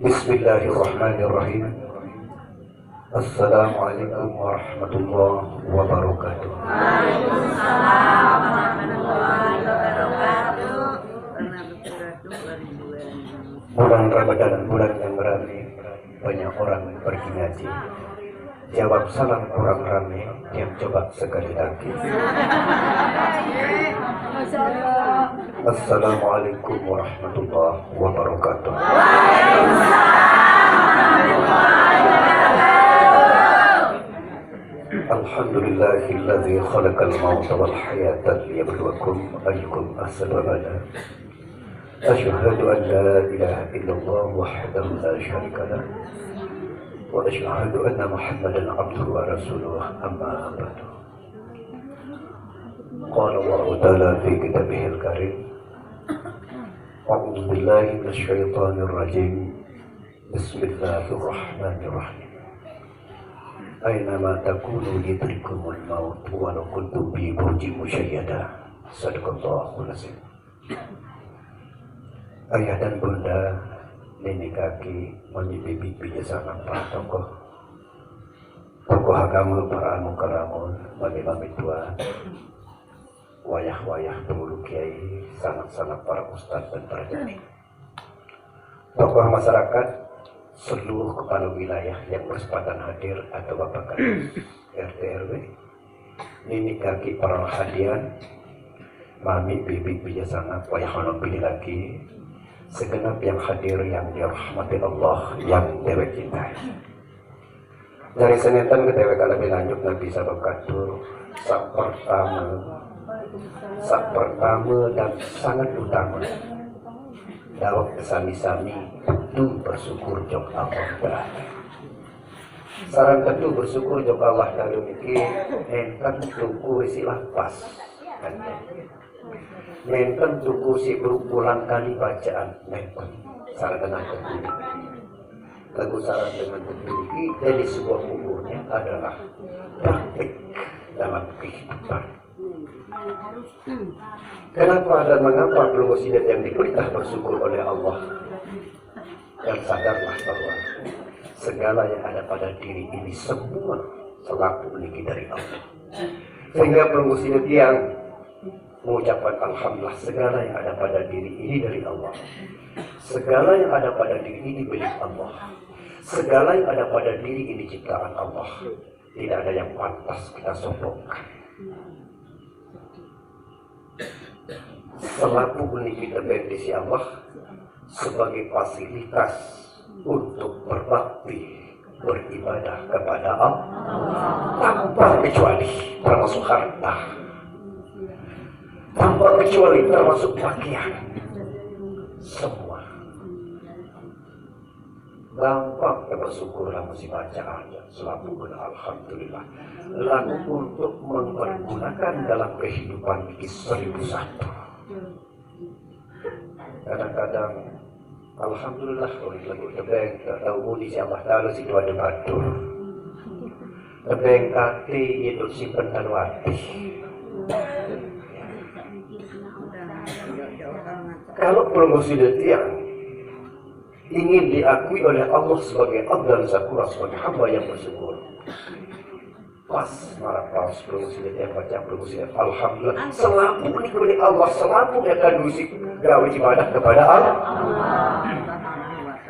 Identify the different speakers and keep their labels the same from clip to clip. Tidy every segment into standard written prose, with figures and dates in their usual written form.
Speaker 1: Bismillahirrahmanirrahim. Assalamualaikum warahmatullahi wabarakatuh.
Speaker 2: Waalaikumsalam warahmatullahi wabarakatuh.
Speaker 1: Bulan Ramadan, bulan yang rame, banyak orang pergi ngaji. Jawab salam kurang rame, yang coba sekali lagi. Assalamualaikum warahmatullahi wabarakatuh. Alhamdulillahilladzi khalaqal mauta wal hayata liyabluwakum ayyukum ahsanu amala. Asyhadu an la ilaha illallah wahdahu la syarika lah wa asyhadu anna Muhammadan abduhu wa rasuluhu amma ba'du. Qala Allah ta'ala fi kitabihil karim. A'udzu billahi minasy syaithanir rajim. Bismillahirrahmanirrahim. Aynama takunu yudrikumul maut walau kuntum fi burjin musyayyada. Sadaqallahul azim. Ayah dan bunda, nenek kaki, mami bibi sangat para tokoh agama, para mukaramun, mami tua, wayah dulu kiai, sangat para ustadz dan para jari, tokoh masyarakat, seluruh kepala wilayah yang berkesempatan hadir atau bapak kadis RT RW, nenek kaki para hadian, mami bibi sangat, wayah honom pilih lagi. Segenap yang hadir yang dirahmati Allah, yang dewa cintai. Dari senetan ke dewa lebih lanjut Nabi Sabab Katur, sak pertama dan sangat utama. Dawak kesami-sami tentu bersyukur jok Allah Ta'ala. Saran tentu bersyukur jok Allah Ta'ala ini enten tuku isilah pas. Menten tuku si berulang kali bacaan menten saran dengan tentu. Lagu saran dengan tentu ini jadi sebuah umurnya adalah praktik dalam kehidupan. Kenapa dan mengapa perlu wasiat yang diperintah bersyukur oleh Allah? Dan sadarlah bahwa segala yang ada pada diri ini semua selaku milik dari Allah. Sehingga perlu wasiat yang mengucapkan alhamdulillah, segala yang ada pada diri ini dari Allah. Segala yang ada pada diri ini milik Allah. Segala yang ada pada diri ini ciptaan Allah. Tidak ada yang pantas kita sombongkan. Selaku unik kita berdisi Allah sebagai fasilitas untuk berbakti, beribadah kepada Allah tanpa kecuali, termasuk harta, tanpa kecuali termasuk pakaian, semua gampang kita bersyukurlah mesti bacaan selalu alhamdulillah. Lalu untuk mempergunakan dalam kehidupan ini 1001. Kadang-kadang alhamdulillah oleh lagu tebeng tak tahu di Allah Ta'ala situ ada batur tebeng kati itu simpen tanwati. Kalau promosi yang ingin diakui oleh Allah sebagai abdan syukur, sebagai hamba yang bersyukur, pas marah pas promosi yang baca promosi alhamdulillah selalu menikmati Allah, selalu akan musik gawe ibadah kepada Allah.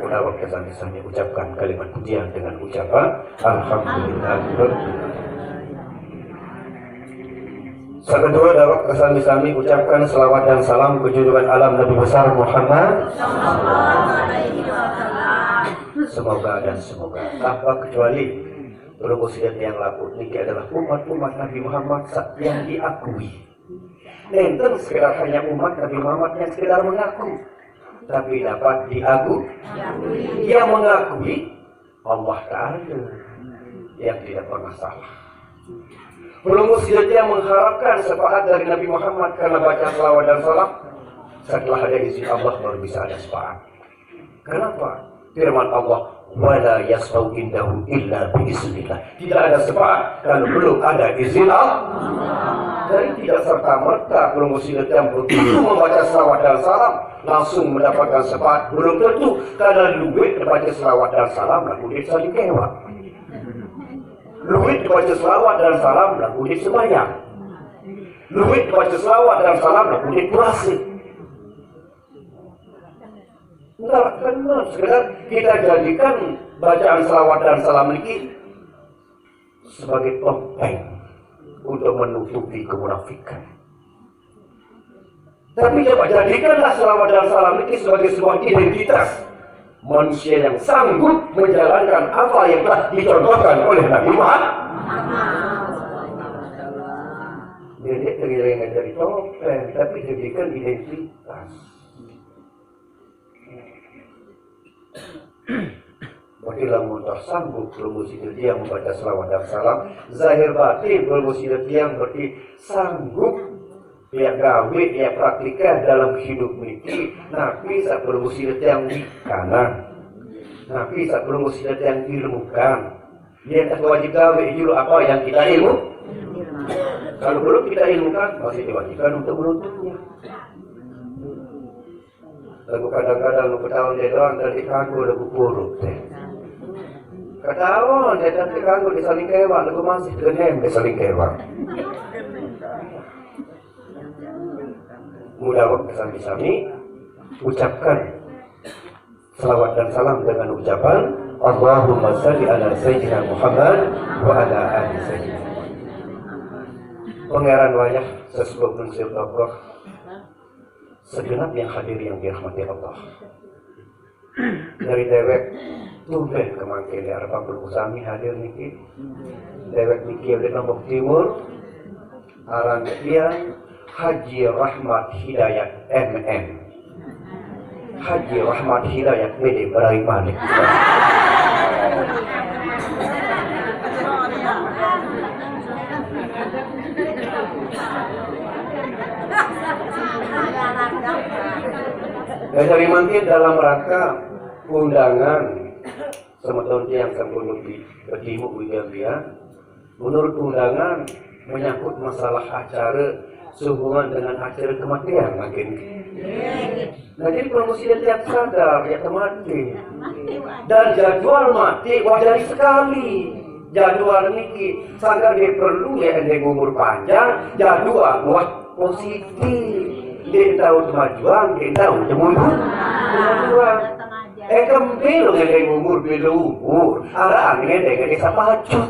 Speaker 1: Udah waktu kesan-kesannya ucapkan kalimat pujian dengan ucapan alhamdulillah. Saat kedua dapat kesami-sami ucapkan selawat dan salam ke junjungan alam Nabi besar Muhammad. Semoga tanpa kecuali berwasiat yang laku ini adalah umat Nabi Muhammad yang diakui. Enten sekedar hanya umat Nabi Muhammad yang sekedar mengaku, tapi dapat diakui. Yang mengakui Allah Ta'ala yang tidak pernah salah. Belum yang mengharapkan syafaat dari Nabi Muhammad karena baca salawat dan salam. Setelah ada izin Allah baru bisa ada syafaat. Kenapa? Firman Allah, wala yasfau indahu illa biiznillah. Tidak ada syafaat kalau belum ada izin Allah. Jadi tidak serta-merta promosi yang begitu membaca selawat dan salam langsung mendapatkan syafaat. Belum tentu. Karena duit membaca selawat dan salam lagu dia saling kewak. Duit membaca selawat dan salam lagu dia sembahyang. Duit membaca selawat dan salam lagu dia puasa. Enggak kenal, sekedar kita jadikan bacaan selawat dan salam ini sebagai topeng untuk menutupi kemunafikan. Tapi coba jadikanlah selawat dan salam ini sebagai sebuah identitas manusia yang sanggup menjalankan apa yang telah dicontohkan oleh Nabi Muhammad. Jadi tidak dari topeng, tapi jadikan identitas. Bagi lamun tersanggup promosi yang membaca selawat dan salam zahir batin promosi yang berarti sanggup ya gawe ya praktika dalam hidup ini. Nabi sak promosi yang di kanan, Nabi sak promosi yang ilmukan. Dia tak wajib gawe juru apa yang kita ilmu. Kalau belum kita ilmukan masih diwajibkan untuk menuntutnya. Lagu kadang-kadang lu ketahuan dia doang dan dikanggu lagu buruk teh. Ketahuan dia dan dikanggu disaling kewak lagu masih dengan disaling kewak. Mudah sami-sami ucapkan selawat dan salam dengan ucapan Allahumma salli ala sayyidina Muhammad wa ala ali sayyidina. Pangeran wayah sesepuh unsur tokoh segenap yang hadir yang dirahmati Allah. Dari dewek tumben kemangkin di Arfakul Usami hadir niki. Dewek niki di Lombok Timur. Aran dia Haji Rahmat Hidayat MM. Haji Rahmat Hidayat Mede Berai Malik. Dan dari mungkin dalam rangka undangan semeton yang sempurna di Betimu Widya, menurut undangan menyangkut masalah acara sehubungan dengan acara kematian makin. Nah jadi promosi dia tiap sadar ya mati dan jadwal mati wajar sekali. Jadwal niki sadar dia perlu ya ending umur panjang jadwal buat positif. Dia tahu kemajuan, dia tahu mundur. Kemajuan. Kembali dengan umur bila umur, arahnya dengan desa maju.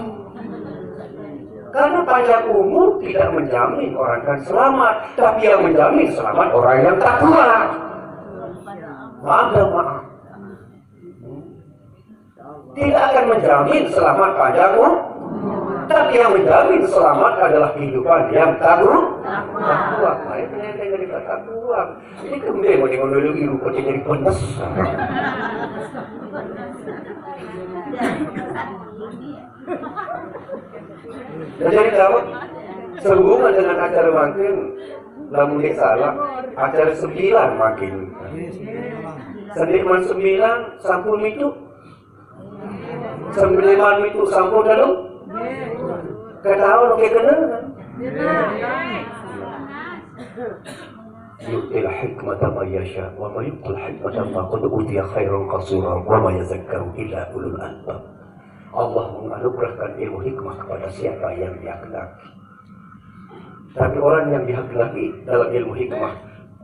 Speaker 1: Karena panjang umur tidak menjamin orang akan selamat, tapi yang menjamin selamat orang yang takwa. Maaf. Tidak akan menjamin selamat panjang umur. Tapi yang menjamin selamat adalah kehidupan yang takwa. Ini penyakit dari takwa. Ini kemudian mau dikondoligi rupanya jadi penes. Jadi tahu sehubungan dengan acara makin, lamun dia salah, acara 9 makin. Sediman 9 sampun itu, 9 itu sampun dalam. Ketahuan oke kena. Yu'til hikmata ma yasha wa ma yu'til hikmata ma qad utiya khairan qasira wa ma yazakkaru illa ulul albab. Allah menganugerahkan ilmu hikmah kepada siapa yang dia kehendaki. Tapi orang yang dikehendaki dalam ilmu hikmah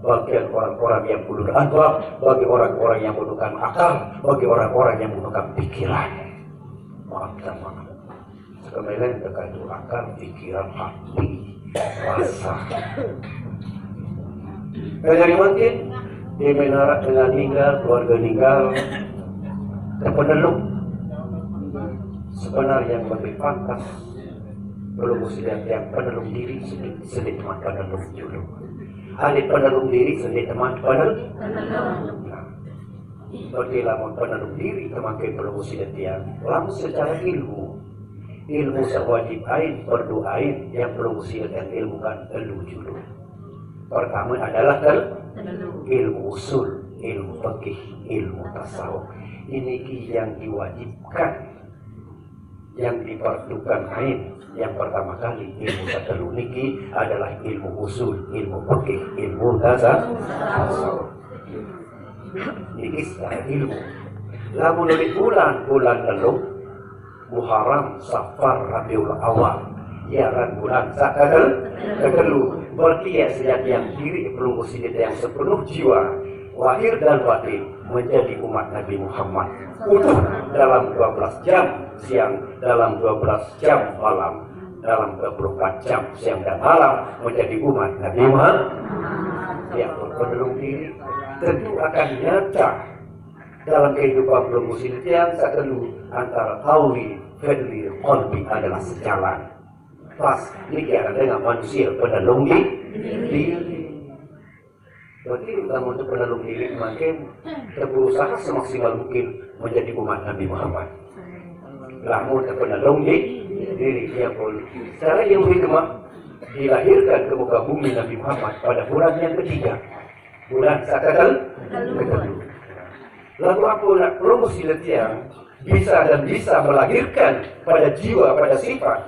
Speaker 1: bagian orang-orang yang ulul albab, bagi orang-orang yang menggunakan akal, bagi orang-orang yang menggunakan pikiran. Maaf. Kemudian terkait akal, pikiran, hati, rasa. Dari mungkin di menara dengan tinggal, keluarga tinggal, peneluk. Sebenarnya yang lebih pantas belum muslim yang peneluk diri sedih teman peneluk dulu. Ada peneluk diri sedih teman peneluk. Berarti lamun peneluk diri teman belum muslim yang langsung secara ilmu sewajib ain berdoain yang perlu silakan ilmu kan telu julu. Pertama adalah ilmu usul ilmu fikih, ilmu tasawuf. Ini yang diwajibkan, yang diperlukan ain. Yang pertama kali ilmu satu niki adalah ilmu usul, ilmu fikih, ilmu tasawuf. Niki secara ilmu. Lamun dari bulan telung Muharram, Safar, Rabiul Awal, ialah bulan sakadelu. Berarti ya sejak yang diri pelunggu sidit yang sepenuh jiwa, lahir dan batin menjadi umat Nabi Muhammad. Utuh dalam 12 jam siang, dalam 12 jam malam, dalam 24 jam siang dan malam menjadi umat Nabi Muhammad. Ya, penelung diri tentu akan nyata dalam kehidupan pelunggu sidit yang sakadelu antara tawi, fedli, qalbi adalah sejalan. Pas dikira dengan manusia penelung diri. Berarti dalam untuk penelung diri makin berusaha semaksimal mungkin menjadi umat Nabi Muhammad. Lamun penelung diri dia pun secara yang hikmah dilahirkan ke muka bumi Nabi Muhammad pada bulan yang ketiga, bulan sakadelu. Lalu apa nak promosi letiang bisa melahirkan pada jiwa, pada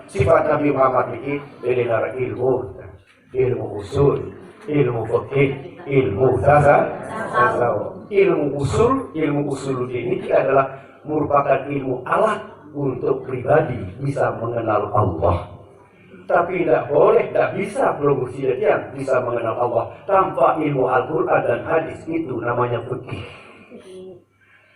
Speaker 1: sifat Nabi Muhammad ini dari ilmu usul, ilmu fikih, ilmu tasawuf. Ilmu usul ini adalah merupakan ilmu alat untuk pribadi bisa mengenal Allah. Tapi tidak boleh, tidak bisa promosi letiang bisa mengenal Allah tanpa ilmu Al-Quran dan hadis. Itu namanya fikih.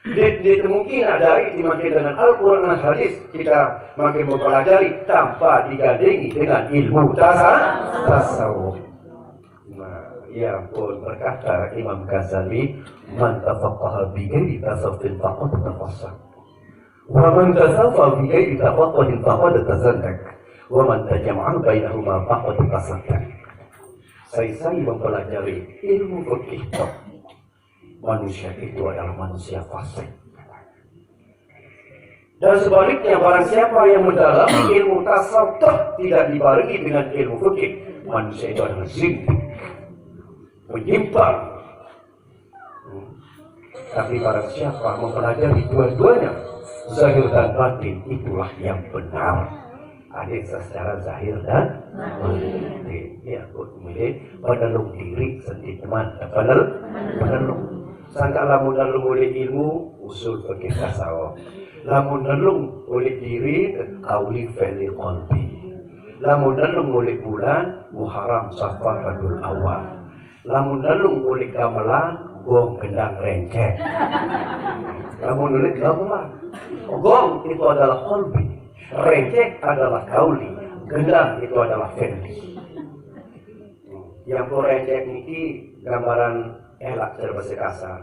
Speaker 1: Kemungkinan dari dimakin dengan Al-Quran dan hadis kita makin mempelajari tanpa digandengi dengan ilmu tasawuf. Nah, ya pun berkata Imam Ghazali, man tafaqaha bi ghairi tasawwufin faqad tafassah, wa man tasawwafa bi ghairi tafaqquhin faqad tazandak, wa man tajama'a bainahuma faqad tasaddaq. Saya mempelajari ilmu fikih. Manusia itu adalah manusia fasik. Dan sebaliknya barang siapa yang mendalami ilmu tasawuf tidak dibarengi dengan ilmu fikih, manusia itu adalah zindik, menyimpang. Tapi barang siapa mempelajari dua-duanya, zahir dan batin, itulah yang benar. Ada secara zahir dan batin. Ya, kemudian penelung diri sendiri teman, penelung. Sangka lamun nalung oleh ilmu usul fikih tasawuf, lamun nalung oleh diri qauli fi'li qalbi, lamun nalung oleh bulan Muharram, Safar, Rabiul Awal, lamun nalung oleh gamelan gong gendang rengkek, lamun oleh gamelan gong itu adalah qalbi, rengkek adalah qauli, gendang itu adalah fi'li. Yang rengkek ini gambaran elak berbahasa kasar.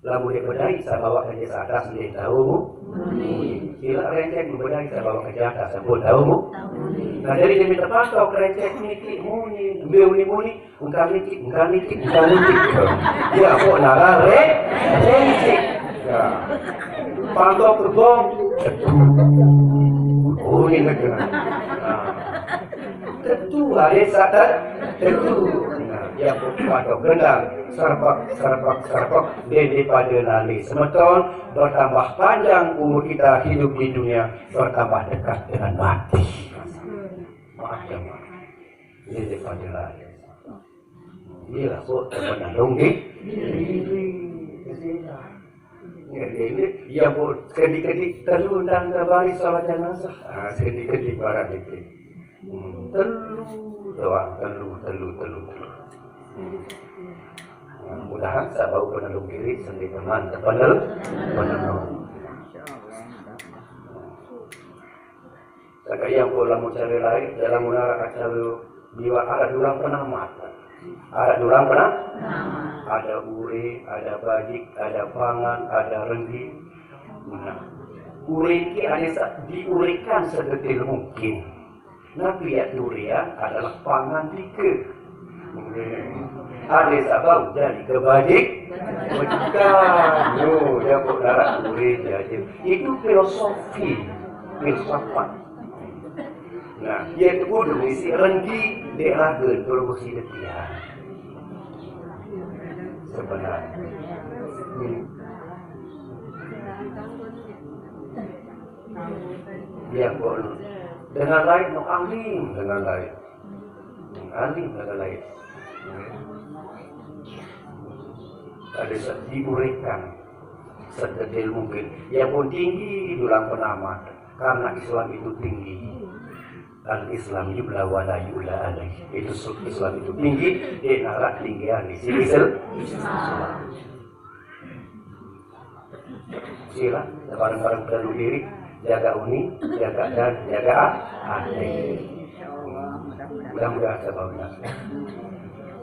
Speaker 1: Lalu dia bedai saya bawa ke atas dia tahu. Bila rencek bedai saya bawa ke atas saya pun tahu. Nah jadi dia minta pantau rencek niki muni, muni, ungkang niki. Ya kok nara rencek. Ya. Pantau kerbong. Oh ini negara. Tentu ada sadar tentu. Yang pada gendang serpak daripada nali semeton, bertambah panjang umur kita hidup di dunia, bertambah dekat dengan mati. Macam daripada nali. Inilah kok penandung yang kedik-kedik terundang ke baris salat jenazah. Kedik-kedik barang itu. Telu. Mudah-mudahan saya bawa penelung diri sendiri teman penelung. Sekali yang pulang mencari lain dalam menara acara biwa ada dulang penamat. Ada ure, ada bajik, ada pangan, ada renggi. Nah, ure ini ada diurikan sedetil mungkin. Nabi ya durian adalah pangan tiga. Ada sabau jadi kebajik majikan. Yang berdarah duri jadi itu filosofi filsafat. Nah, dia itu kudu isi renggi deragen kalau mesti detia. sebenarnya. Ya boleh. Dengan lain no alim dengan lain. Alim dengan lain. Ada diberikan sedetail mungkin. Yang pun tinggi dalam penamat karena Islam itu tinggi. Al-Islam yubla wa la yubla alaih. Itu Islam itu tinggi, dia narak tinggian di sini sila, barang-barang perlu diri, jaga uni, jaga dan jaga hati. Mudah-mudahan sebabnya.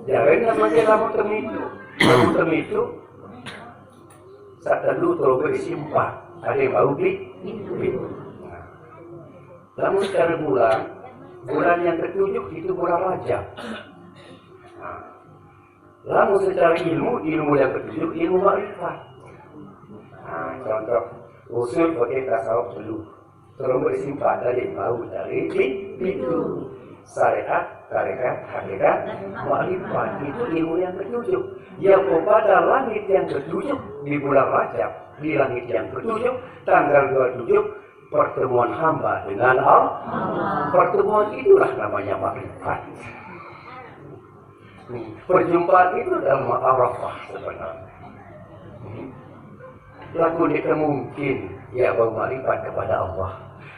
Speaker 1: Jangan namanya lamu temitu, saat dulu terlalu bersimpan, ada yang bau di. Namun secara bulan yang ketujuh itu bulan Rajab. Namun secara ilmu yang ketujuh ilmu makrifat. Contoh usul pakai tasawuf dulu. Terus bersimpan dari bau dari itu syariat, tarekat, hakikat, makrifat itu ilmu yang ketujuh. Yang kepada langit yang ketujuh di bulan Rajab, di langit yang ketujuh tanggal 27 pertemuan hamba dengan Allah. Pertemuan itulah namanya makrifat. Perjumpaan itu dalam Arafah sebenarnya. Lalu dia mungkin ya bau makrifat kepada Allah.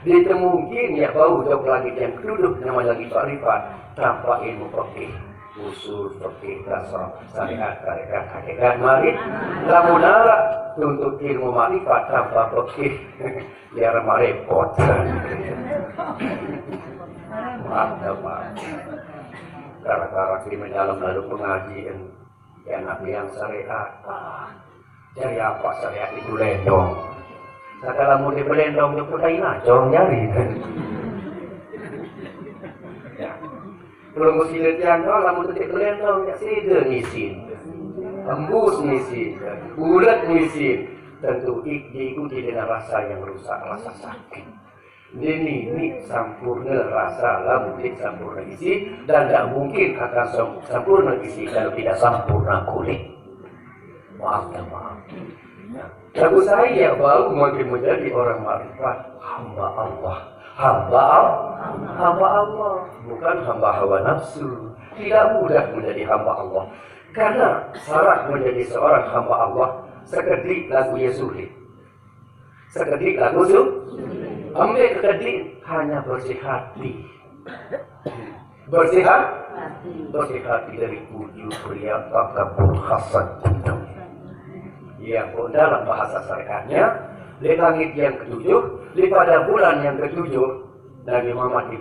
Speaker 1: Dia mungkin ya bau untuk langit yang duduk namanya lagi makrifat tanpa ilmu fikih, usul fikih, tasawuf, syariat, tarekat, hakikat, mari lamun nara untuk ilmu makrifat tanpa fikih biar repot. Maaf. Gara-gara di mendalam lalu pengajian yang nabi yang syariat. Cari apa syariat itu lendong. Setelah mau dibelendong itu kain aja nyari. Kalau mesti letihan kalau lamun tidak belendong ya sida ngisi. Embus ngisi, ulat ngisi. Tentu diikuti dengan rasa yang rusak, rasa sakit. Ini sempurna rasa lamun tidak sempurna isi dan tidak mungkin akan sempurna isi kalau tidak sempurna kulit. Maaf. Lalu saya baru makin menjadi orang makrifat hamba Allah. Hamba Allah, bukan hamba hawa nafsu. Tidak mudah menjadi hamba Allah. Karena syarat menjadi seorang hamba Allah sekedik lagu sulit. Sekedik lagu sulit. Ambil kekedik hanya bersih hati. Bersih hati dari ujub riya takabur hasad dendam. Yang dalam bahasa syariatnya di langit yang ketujuh, di pada bulan yang ketujuh, Nabi Muhammad